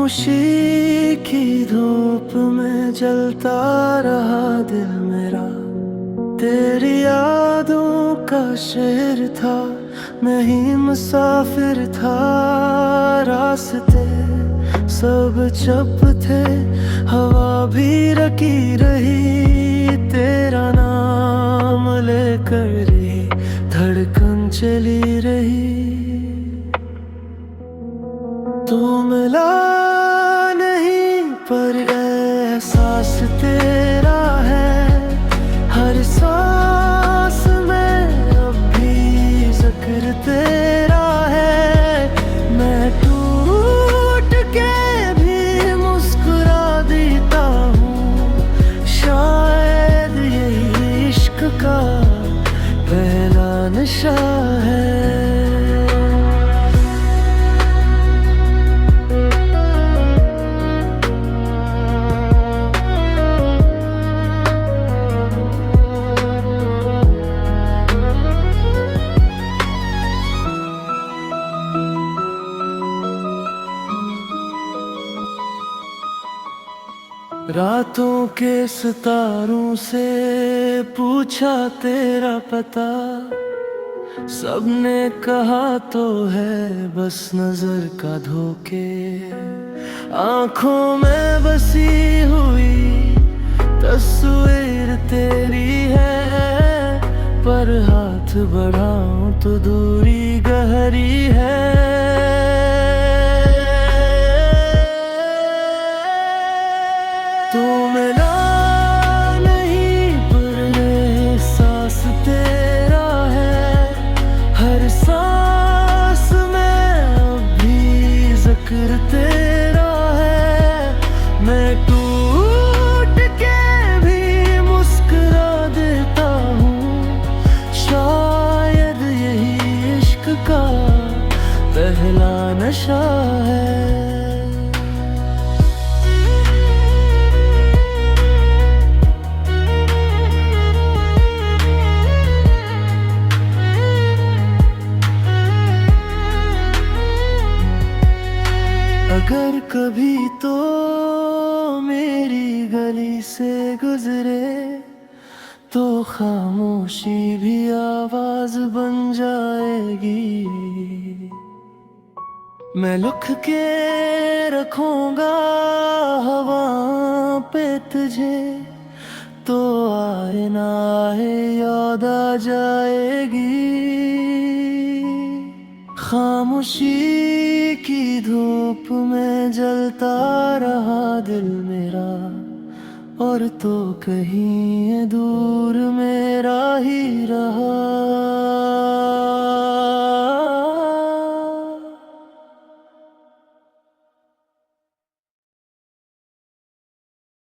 खामोशी की धूप में जलता रहा दिल मेरा। तेरी यादों का शहर था, मैं ही मुसाफिर था। रास्ते सब चुप थे, हवा भी रकी रही। तेरा नाम लेकर ही धड़कन चली रही। तू मिला नहीं पर एहसास तेरा है। हर सांस में अब भी जिक्र तेरा है। मैं टूट के भी मुस्कुरा देता हूँ, शायद यही इश्क का पहला नशा है। रातों के सितारों से पूछा तेरा पता। सबने कहा तो है बस नजर का धोखे। आंखों में बसी हुई तस्वीर तेरी है, पर हाथ बढ़ाऊं तो दूरी गहरी है। तू मिला नहीं पर एहसास तेरा है। हर सांस में अब भी जिक्र तेरा है। मैं टूट के भी मुस्कुरा देता हूँ, शायद यही इश्क का पहला नशा है। अगर कभी तो मेरी गली से गुजरे, तो खामोशी भी आवाज बन जाएगी। मैं लिख के रखूंगा हवा पे तुझे, तो आए ना आए याद आ जाएगी। खामोशी की धूप में जलता रहा दिल मेरा, और तो कहीं दूर मेरा ही रहा।